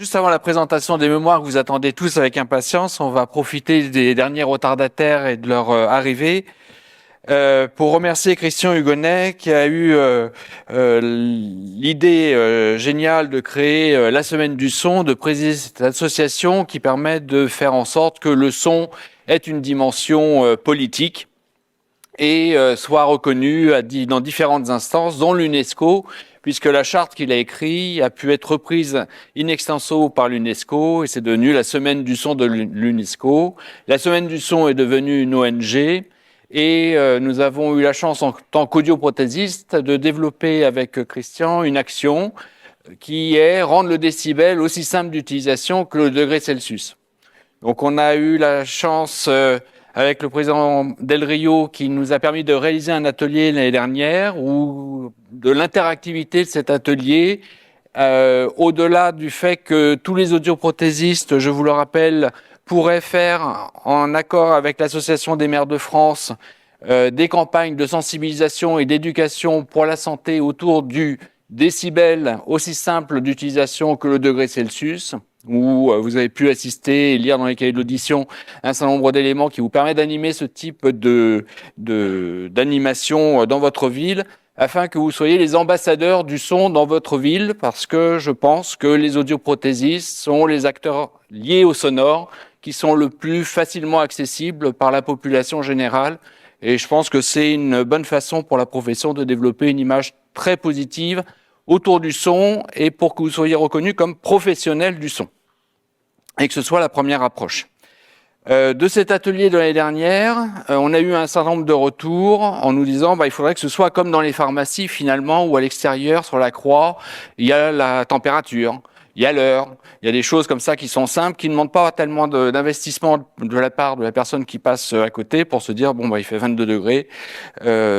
Juste avant la présentation des mémoires que vous attendez tous avec impatience, on va profiter des derniers retardataires et de leur arrivée pour remercier Christian Hugonnet qui a eu l'idée géniale de créer la Semaine du Son, de présider cette association qui permet de faire en sorte que le son ait une dimension politique et soit reconnu dans différentes instances, dont l'UNESCO, puisque la charte qu'il a écrite a pu être reprise in extenso par l'UNESCO et c'est devenu la Semaine du Son de l'UNESCO. La Semaine du Son est devenue une ONG et nous avons eu la chance en tant qu'audioprothésiste de développer avec Christian une action qui est rendre le décibel aussi simple d'utilisation que le degré Celsius. Donc on a eu la chance avec le président Del Rio qui nous a permis de réaliser un atelier l'année dernière où de l'interactivité de cet atelier, au-delà du fait que tous les audioprothésistes, je vous le rappelle, pourraient faire en accord avec l'Association des maires de France des campagnes de sensibilisation et d'éducation pour la santé autour du décibel aussi simple d'utilisation que le degré Celsius, où vous avez pu assister et lire dans les cahiers d'audition un certain nombre d'éléments qui vous permettent d'animer ce type d'animation dans votre ville, afin que vous soyez les ambassadeurs du son dans votre ville, parce que je pense que les audioprothésistes sont les acteurs liés au sonore qui sont le plus facilement accessibles par la population générale. Et je pense que c'est une bonne façon pour la profession de développer une image très positive autour du son et pour que vous soyez reconnus comme professionnels du son et que ce soit la première approche. De cet atelier de l'année dernière, on a eu un certain nombre de retours en nous disant il faudrait que ce soit comme dans les pharmacies finalement où à l'extérieur sur la croix il y a la température, il y a l'heure, il y a des choses comme ça qui sont simples, qui ne demandent pas tellement d'investissement de la part de la personne qui passe à côté pour se dire il fait 22 degrés,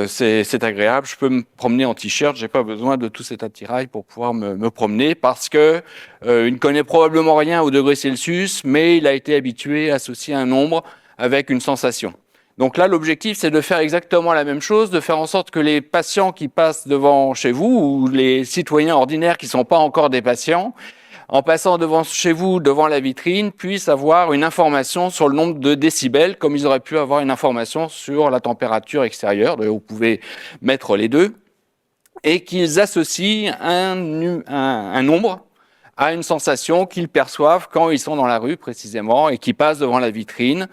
c'est agréable, je peux me promener en t-shirt, j'ai pas besoin de tout cet attirail pour pouvoir me promener parce que il ne connaît probablement rien au degré Celsius, mais il a été habitué à associer un nombre avec une sensation. Donc là, l'objectif, c'est de faire exactement la même chose, de faire en sorte que les patients qui passent devant chez vous ou les citoyens ordinaires qui ne sont pas encore des patients, en passant devant chez vous, devant la vitrine, puissent avoir une information sur le nombre de décibels, comme ils auraient pu avoir une information sur la température extérieure. D'ailleurs, vous pouvez mettre les deux, et qu'ils associent un nombre à une sensation qu'ils perçoivent quand ils sont dans la rue précisément et qui passent devant la vitrine.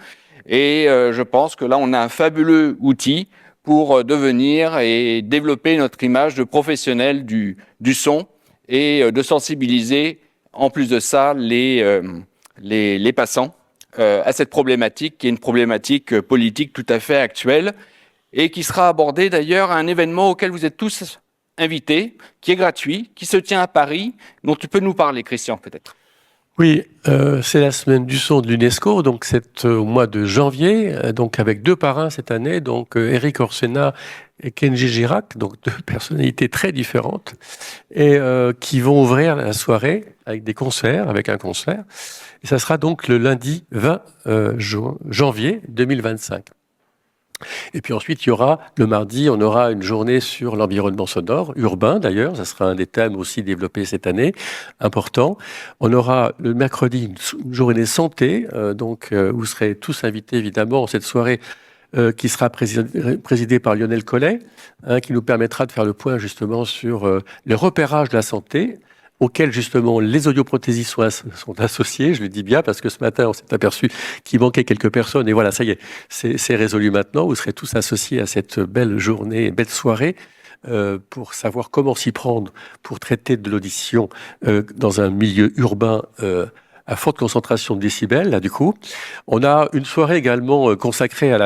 Et je pense que là, on a un fabuleux outil pour devenir et développer notre image de professionnel du son et de sensibiliser en plus de ça les passants à cette problématique qui est une problématique politique tout à fait actuelle et qui sera abordée d'ailleurs à un événement auquel vous êtes tous invités, qui est gratuit, qui se tient à Paris, dont tu peux nous parler, Christian, peut-être. Oui, c'est la Semaine du Son de l'UNESCO, donc c'est au mois de janvier, donc avec deux parrains cette année, donc Eric Orsena et Kenji Girac, donc deux personnalités très différentes, et qui vont ouvrir la soirée avec des concerts, avec un concert. Et ça sera donc le lundi 20 janvier 2025. Et puis ensuite, il y aura, le mardi, on aura une journée sur l'environnement sonore, urbain d'ailleurs, ça sera un des thèmes aussi développés cette année, important. On aura le mercredi une journée santé, donc vous serez tous invités évidemment cette soirée qui sera présidée par Lionel Collet, qui nous permettra de faire le point justement sur le repérage de la santé, auxquels justement les audioprothésistes sont associés, je le dis bien, parce que ce matin on s'est aperçu qu'il manquait quelques personnes, et voilà, ça y est, c'est résolu maintenant, vous serez tous associés à cette belle journée, belle soirée, pour savoir comment s'y prendre pour traiter de l'audition dans un milieu urbain à forte concentration de décibels, là, du coup. On a une soirée également consacrée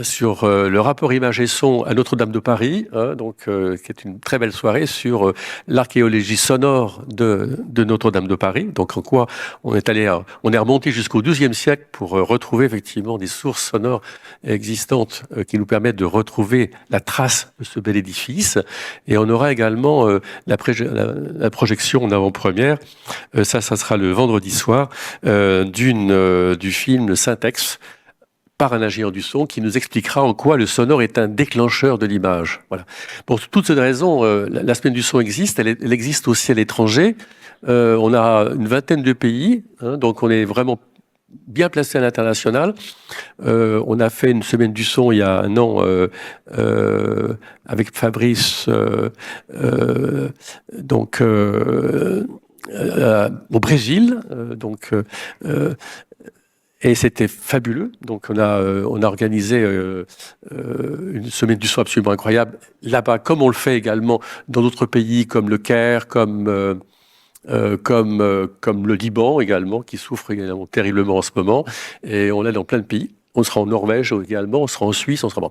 sur le rapport image et son à Notre-Dame de Paris, qui est une très belle soirée sur l'archéologie sonore de Notre-Dame de Paris. Donc, en quoi on est remonté jusqu'au XIIe siècle pour retrouver effectivement des sources sonores existantes qui nous permettent de retrouver la trace de ce bel édifice. Et on aura également la projection en avant-première. Ça sera le vendredi soir du film Syntex par un ingénieur du son qui nous expliquera en quoi le sonore est un déclencheur de l'image. Voilà. Pour toutes ces raisons, la Semaine du son existe, elle existe aussi à l'étranger. On a une vingtaine de pays, hein, donc on est vraiment bien placé à l'international. On a fait une semaine du son il y a un an avec Fabrice, au Brésil, et c'était fabuleux. Donc on a organisé une semaine du son absolument incroyable là-bas, comme on le fait également dans d'autres pays comme le Caire, comme le Liban également, qui souffre également terriblement en ce moment. Et on est dans plein de pays. On sera en Norvège également, on sera en Suisse, on sera bon.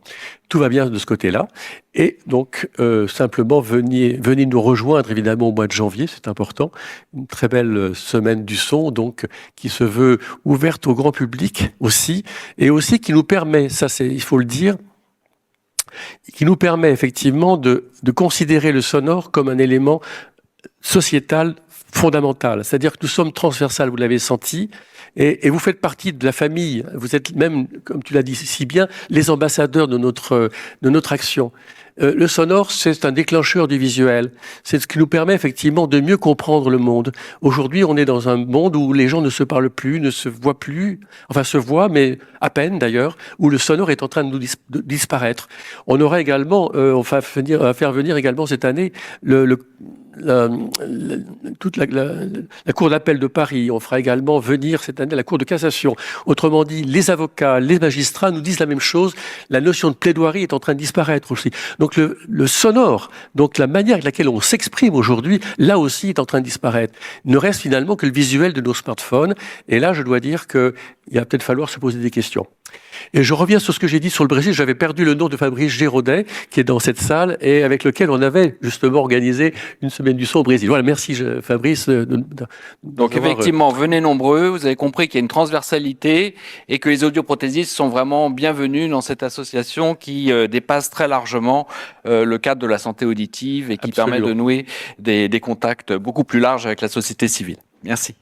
Tout va bien de ce côté-là. Et donc, simplement, venez nous rejoindre, évidemment, au mois de janvier, c'est important. Une très belle semaine du son, donc, qui se veut ouverte au grand public aussi, et aussi qui nous permet, ça c'est, il faut le dire, qui nous permet effectivement de considérer le sonore comme un élément sociétal fondamental. C'est-à-dire que nous sommes transversales, vous l'avez senti, et vous faites partie de la famille. Vous êtes même, comme tu l'as dit si bien, les ambassadeurs de notre action. Le sonore, c'est un déclencheur du visuel. C'est ce qui nous permet effectivement de mieux comprendre le monde. Aujourd'hui, on est dans un monde où les gens ne se parlent plus, ne se voient plus, enfin se voient, mais à peine d'ailleurs, où le sonore est en train de disparaître. On aura également, on va faire venir également cette année toute la Cour d'appel de Paris. On fera également venir cette année la Cour de cassation. Autrement dit, les avocats, les magistrats nous disent la même chose. La notion de plaidoirie est en train de disparaître aussi. Donc le sonore, donc la manière avec laquelle on s'exprime aujourd'hui, là aussi est en train de disparaître. Il ne reste finalement que le visuel de nos smartphones. Et là, je dois dire qu'il va peut-être falloir se poser des questions. Et je reviens sur ce que j'ai dit sur le Brésil. J'avais perdu le nom de Fabrice Giraudet, qui est dans cette salle et avec lequel on avait justement organisé une semaine du son au Brésil. Voilà, merci Fabrice. Donc effectivement, venez nombreux. Vous avez compris qu'il y a une transversalité et que les audioprothésistes sont vraiment bienvenus dans cette association qui dépasse très largement le cadre de la santé auditive et qui permet de nouer des contacts beaucoup plus larges avec la société civile. Merci.